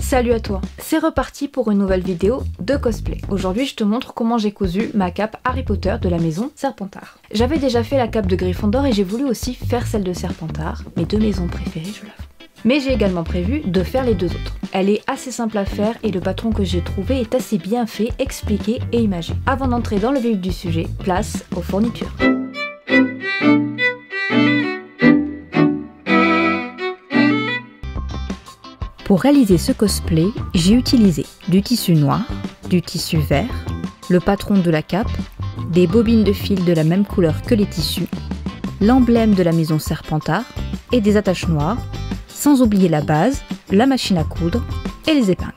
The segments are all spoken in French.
Salut à toi, c'est reparti pour une nouvelle vidéo de cosplay. Aujourd'hui je te montre comment j'ai cousu ma cape Harry Potter de la maison Serpentard. J'avais déjà fait la cape de Gryffondor et j'ai voulu aussi faire celle de Serpentard, mes deux maisons préférées je l'avoue. Mais j'ai également prévu de faire les deux autres. Elle est assez simple à faire et le patron que j'ai trouvé est assez bien fait, expliqué et imagé. Avant d'entrer dans le vif du sujet, place aux fournitures. Pour réaliser ce cosplay, j'ai utilisé du tissu noir, du tissu vert, le patron de la cape, des bobines de fil de la même couleur que les tissus, l'emblème de la maison Serpentard et des attaches noires, sans oublier la base, la machine à coudre et les épingles.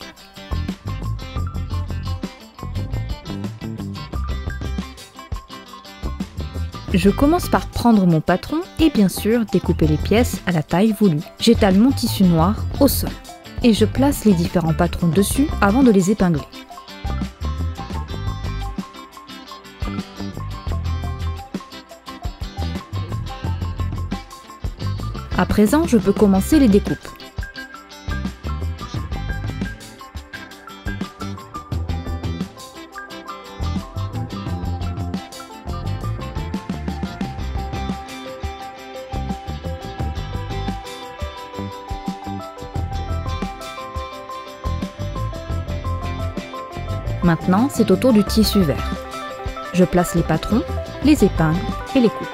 Je commence par prendre mon patron et bien sûr découper les pièces à la taille voulue. J'étale mon tissu noir au sol et je place les différents patrons dessus avant de les épingler. À présent, je peux commencer les découpes. Maintenant, c'est au tour du tissu vert. Je place les patrons, les épingles et les coupes.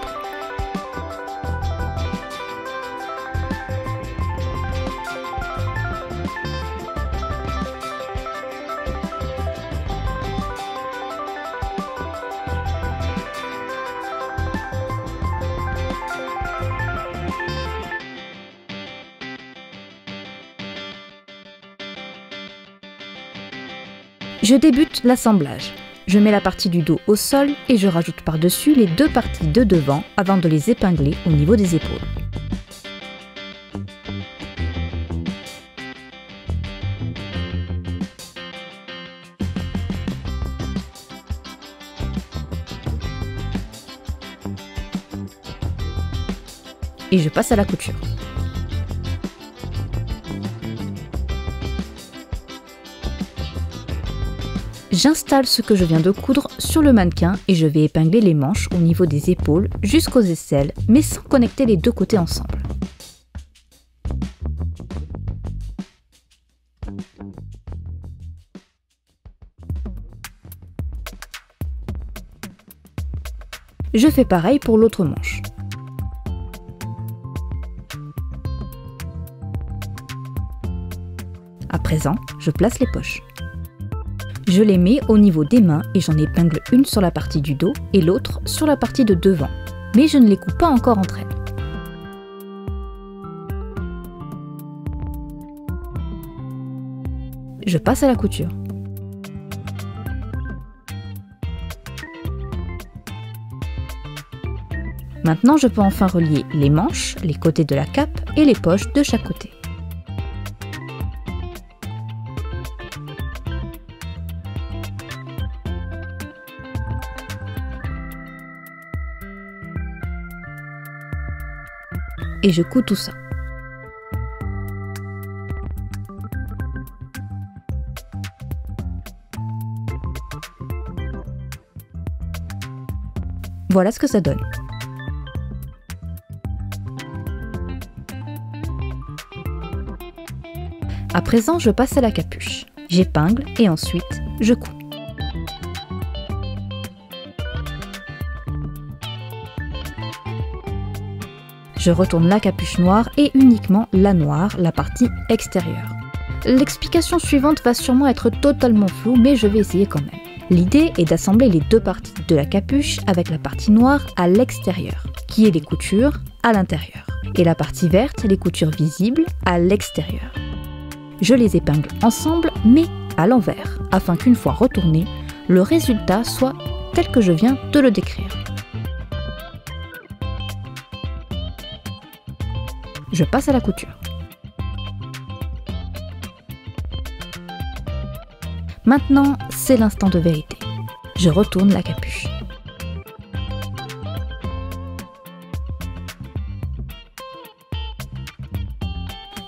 Je débute l'assemblage. Je mets la partie du dos au sol et je rajoute par-dessus les deux parties de devant avant de les épingler au niveau des épaules. Et je passe à la couture. J'installe ce que je viens de coudre sur le mannequin et je vais épingler les manches au niveau des épaules jusqu'aux aisselles, mais sans connecter les deux côtés ensemble. Je fais pareil pour l'autre manche. À présent, je place les poches. Je les mets au niveau des mains et j'en épingle une sur la partie du dos et l'autre sur la partie de devant. Mais je ne les coupe pas encore entre elles. Je passe à la couture. Maintenant, je peux enfin relier les manches, les côtés de la cape et les poches de chaque côté. Et je couds tout ça. Voilà ce que ça donne. À présent, je passe à la capuche. J'épingle et ensuite, je couds. Je retourne la capuche noire et uniquement la noire, la partie extérieure. L'explication suivante va sûrement être totalement floue, mais je vais essayer quand même. L'idée est d'assembler les deux parties de la capuche avec la partie noire à l'extérieur, qui est les coutures à l'intérieur, et la partie verte, les coutures visibles à l'extérieur. Je les épingle ensemble, mais à l'envers, afin qu'une fois retourné, le résultat soit tel que je viens de le décrire. Je passe à la couture. Maintenant, c'est l'instant de vérité. Je retourne la capuche.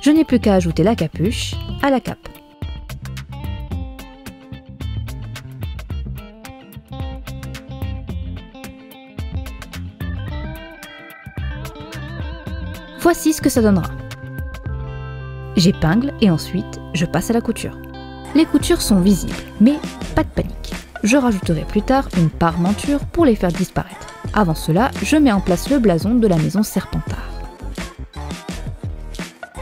Je n'ai plus qu'à ajouter la capuche à la cape. Voici ce que ça donnera. J'épingle et ensuite je passe à la couture. Les coutures sont visibles, mais pas de panique. Je rajouterai plus tard une parmenture pour les faire disparaître. Avant cela, je mets en place le blason de la maison Serpentard.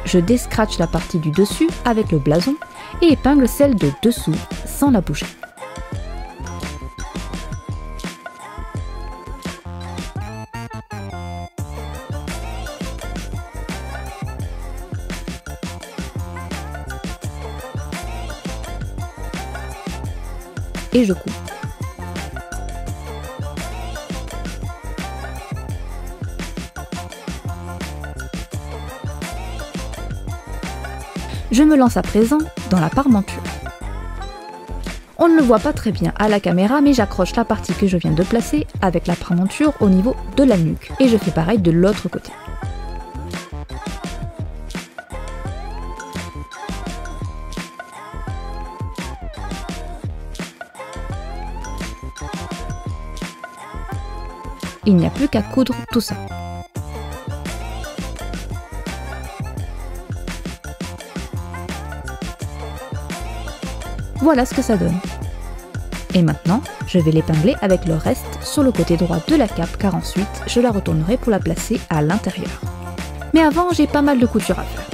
Je descratche la partie du dessus avec le blason et épingle celle de dessous sans la bouger. Et je coupe. Je me lance à présent dans la parmenture. On ne le voit pas très bien à la caméra, mais j'accroche la partie que je viens de placer avec la parmenture au niveau de la nuque et je fais pareil de l'autre côté. Il n'y a plus qu'à coudre tout ça. Voilà ce que ça donne. Et maintenant, je vais l'épingler avec le reste sur le côté droit de la cape car ensuite, je la retournerai pour la placer à l'intérieur. Mais avant, j'ai pas mal de couture à faire.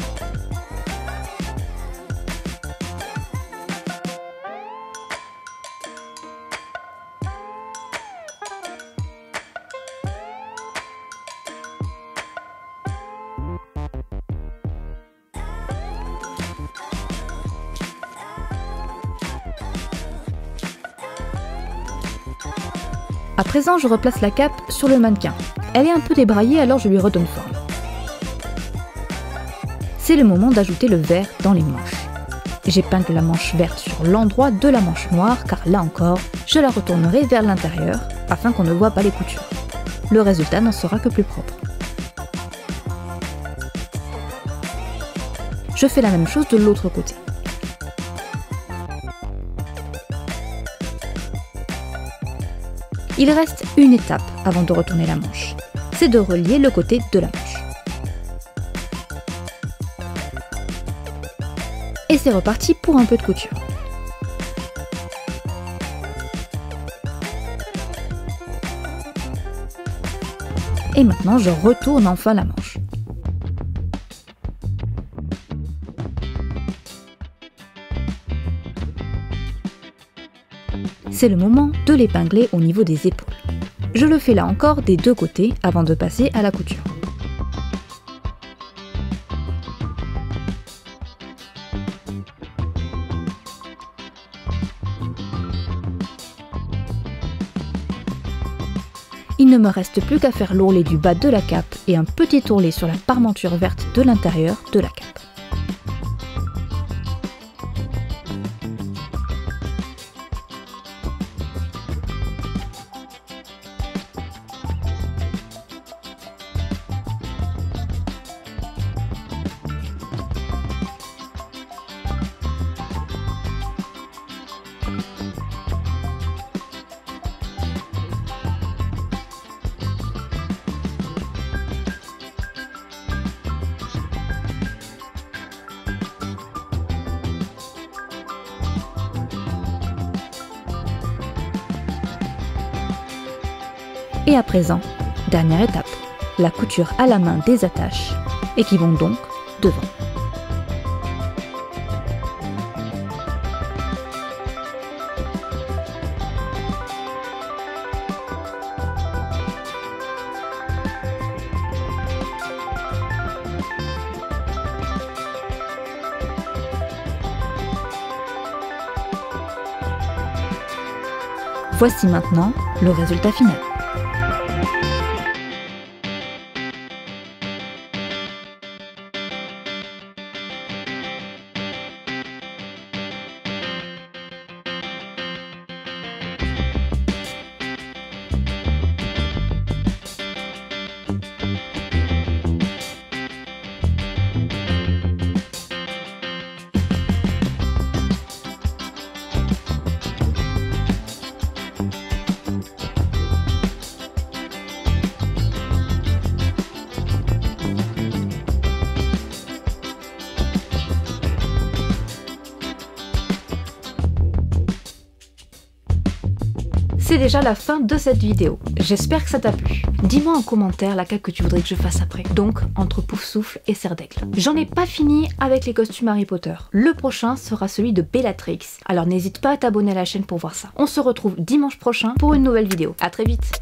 À présent, je replace la cape sur le mannequin. Elle est un peu débraillée, alors je lui redonne forme. C'est le moment d'ajouter le vert dans les manches. J'épingle la manche verte sur l'endroit de la manche noire, car là encore, je la retournerai vers l'intérieur, afin qu'on ne voit pas les coutures. Le résultat n'en sera que plus propre. Je fais la même chose de l'autre côté. Il reste une étape avant de retourner la manche, c'est de relier le côté de la manche. Et c'est reparti pour un peu de couture. Et maintenant je retourne enfin la manche. C'est le moment de l'épingler au niveau des épaules. Je le fais là encore des deux côtés avant de passer à la couture. Il ne me reste plus qu'à faire l'ourlet du bas de la cape et un petit ourlet sur la parmenture verte de l'intérieur de la cape. Et à présent, dernière étape, la couture à la main des attaches et qui vont donc devant. Voici maintenant le résultat final. C'est déjà la fin de cette vidéo. J'espère que ça t'a plu. Dis-moi en commentaire laquelle que tu voudrais que je fasse après. Donc, entre Poufsouffle et Serre d'Aigle. J'en ai pas fini avec les costumes Harry Potter. Le prochain sera celui de Bellatrix. Alors n'hésite pas à t'abonner à la chaîne pour voir ça. On se retrouve dimanche prochain pour une nouvelle vidéo. À très vite.